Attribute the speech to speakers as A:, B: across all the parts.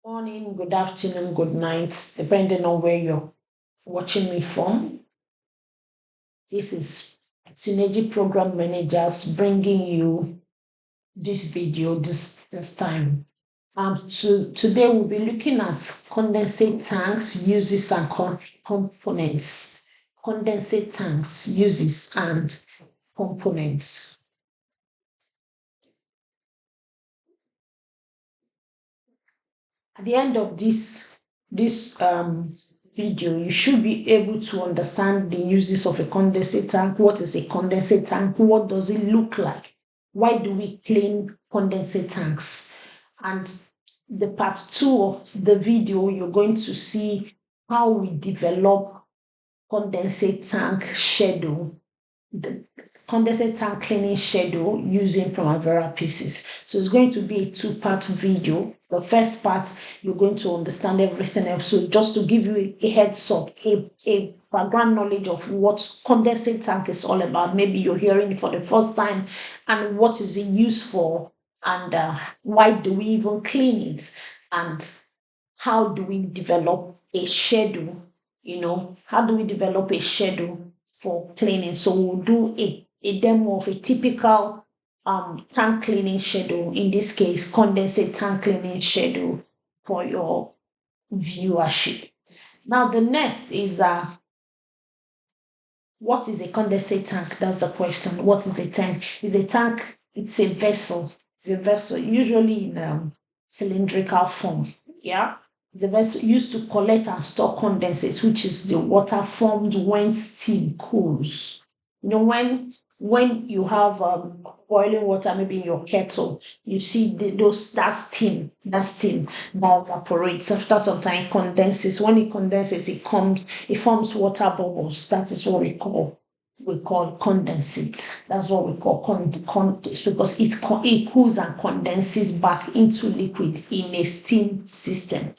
A: Morning, good afternoon, good night, depending on where you're watching me from. This is Synergy Program Managers bringing you this video this time. Today we'll be looking at condensate tanks, uses and components. Condensate tanks, uses and components. At the end of this video, you should be able to understand the uses of a condensate tank. What is a condensate tank? What does it look like? Why do we clean condensate tanks? And the part two of the video, you're going to see how we develop condensate tank schedule, the condensate tank cleaning schedule using Primavera pieces. So it's going to be a two-part video. The first part, you're going to understand everything else. So just to give you a heads up, a background knowledge of what condensate tank is all about. Maybe you're hearing it for the first time, and what is it used for, and why do we even clean it, and how do we develop a schedule? How do we develop a schedule for cleaning? So we'll do a demo of a typical tank cleaning schedule, in this case, condensate tank cleaning schedule for your viewership. Now, the next is what is a condensate tank? That's the question. What is a tank? Is a tank, it's a vessel. It's a vessel, usually in cylindrical form. Yeah. It's a vessel used to collect and store condensate, which is the water formed when steam cools. When you have boiling water, maybe in your kettle, you see that steam that evaporates after some time, condenses. When it condenses, it forms water bubbles. That is what we call condensate. That's what we call condensate, because it cools and condenses back into liquid in a steam system.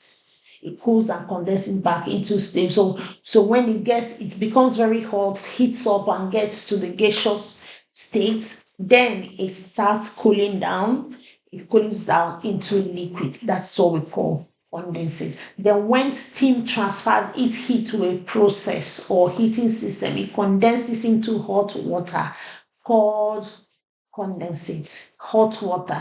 A: It cools and condenses back into steam. So when it becomes very hot, heats up and gets to the gaseous state, then it starts cooling down. It cools down into liquid. That's what we call condensate. Then when steam transfers its heat to a process or heating system, it condenses into hot water called condensate. Hot water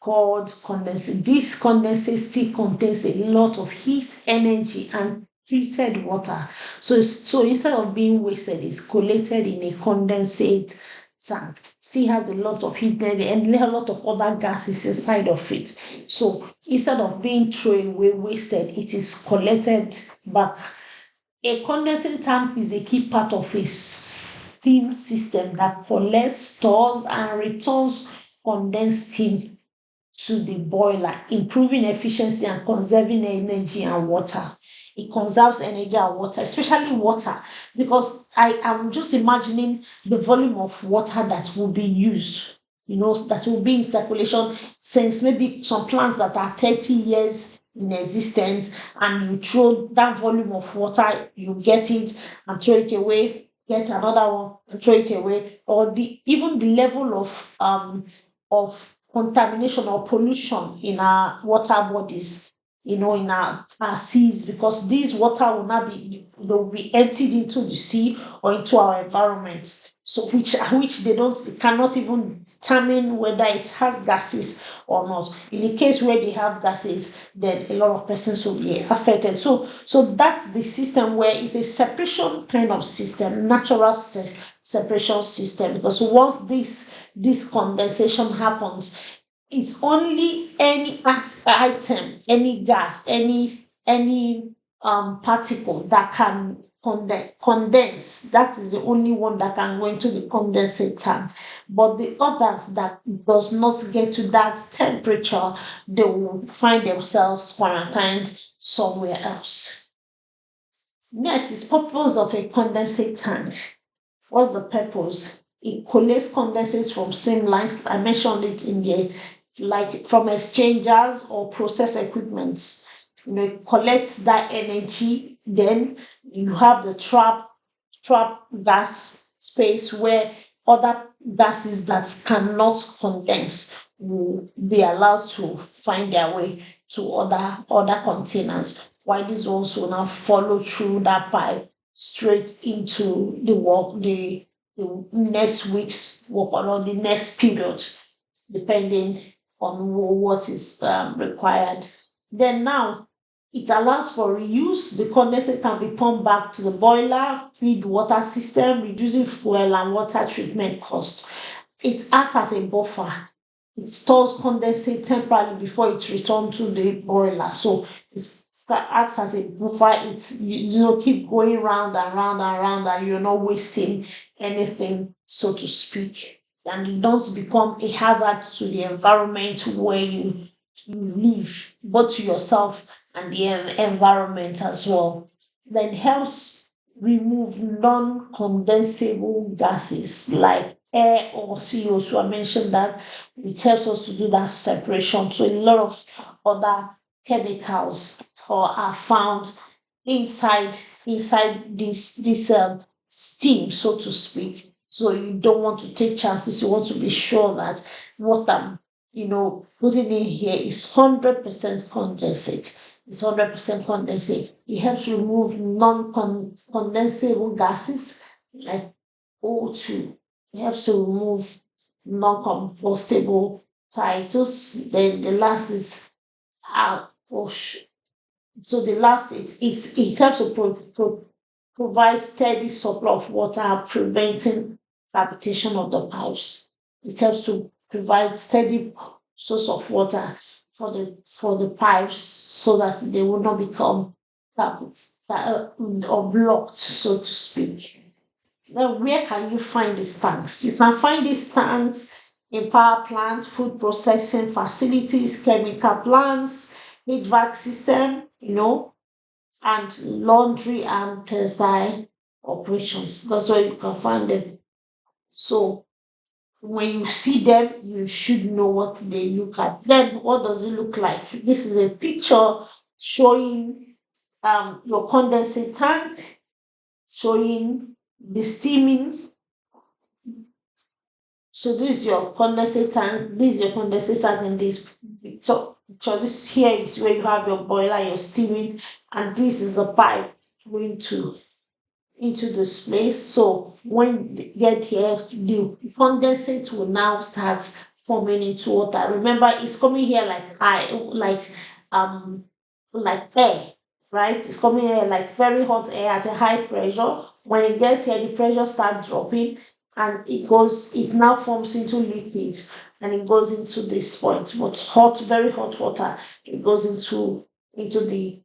A: called condensate. This condensate still contains a lot of heat, energy, and treated water. So instead of being wasted, it's collated in a condensate tank. Still has a lot of heat there and a lot of other gases inside of it. So instead of being thrown away, wasted, it is collected back. A condensate tank is a key part of a steam system that collects, stores, and returns condensed steam to the boiler, improving efficiency and conserving energy and water. It conserves energy and water, especially water, because I am just imagining the volume of water that will be used, that will be in circulation, since maybe some plants that are 30 years in existence, and you throw that volume of water, you get it and throw it away, get another one and throw it away, or even the level of contamination or pollution in our water bodies, in our seas, because this water will be emptied into the sea or into our environment. So which they cannot even determine whether it has gases or not. In the case where they have gases, then a lot of persons will be affected. So that's the system where it's a separation kind of system, natural separation system. Because once this condensation happens, it's only any item, any gas, any particle that can condense. That is the only one that can go into the condensate tank. But the others that does not get to that temperature, they will find themselves quarantined somewhere else. Next is purpose of a condensate tank. What's the purpose? It collects condensates from same lines. I mentioned it in the, like, from exchangers or process equipments. It collects that energy. Then you have the trap gas space where other gases that cannot condense will be allowed to find their way to other containers, while these ones will now follow through that pipe straight into the next week's work or the next period, depending on what is required. Then now it allows for reuse. The condensate can be pumped back to the boiler, feed water system, reducing fuel and water treatment costs. It acts as a buffer. It stores condensate temporarily before it's returned to the boiler. So it acts as a buffer. It's keep going round and round and round, and you're not wasting anything, so to speak. And you don't become a hazard to the environment where you live, both to yourself and the environment as well. Then helps remove non-condensable gases like air or CO2. I mentioned that it helps us to do that separation. So a lot of other chemicals are found inside this steam, so to speak. So you don't want to take chances. You want to be sure that what I'm putting in here is 100% condensate. It's 100% condensate. It helps remove non-condensable gases like O2. It helps to remove non-compostable titles. Then the last is push. So the last it helps to provide steady supply of water, preventing cavitation of the pipes. It helps to provide steady source of water for the pipes so that they will not become or blocked, so to speak. Then where can you find these tanks? You can find these tanks in power plants, food processing facilities, chemical plants, HVAC system, and laundry and textile operations. That's where you can find them. So when you see them, you should know what they look at. Then what does it look like? This is a picture showing your condensate tank, showing the steaming. So this is your condensate tank. This is your condensate tank in this picture. So this here is where you have your boiler, your steaming, and this is the pipe going into the space. So when they get here, the condensate will now start forming into water. Remember, it's coming here um like air, right? It's coming here like very hot air at a high pressure. When it gets here, the pressure starts dropping and it now forms into liquids and it goes into this point. But hot, very hot water, it goes into the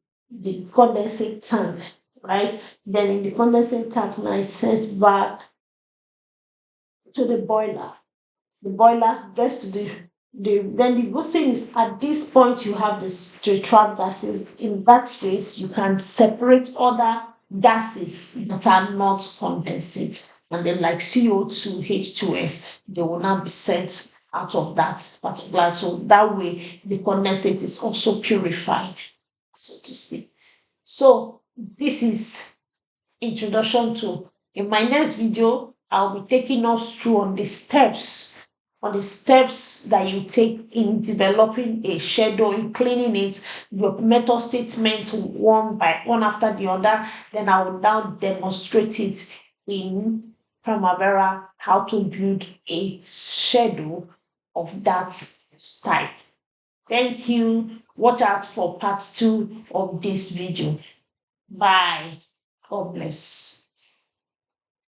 A: condensate tank, right? Then in the condensate tank now it's sent back to the boiler. The boiler gets to then the good thing is at this point you have the trap gases. In that space you can separate other gases that are not condensate, and then like CO2, H2S, they will now be sent out of that particular. So that way the condensate is also purified, so to speak. So this is introduction to. In my next video, I'll be taking us through on the steps that you take in developing a schedule, in cleaning it, your method statements one by one after the other. Then I will now demonstrate it in Primavera, how to build a schedule of that type. Thank you. Watch out for part 2 of this video. Bye. God bless.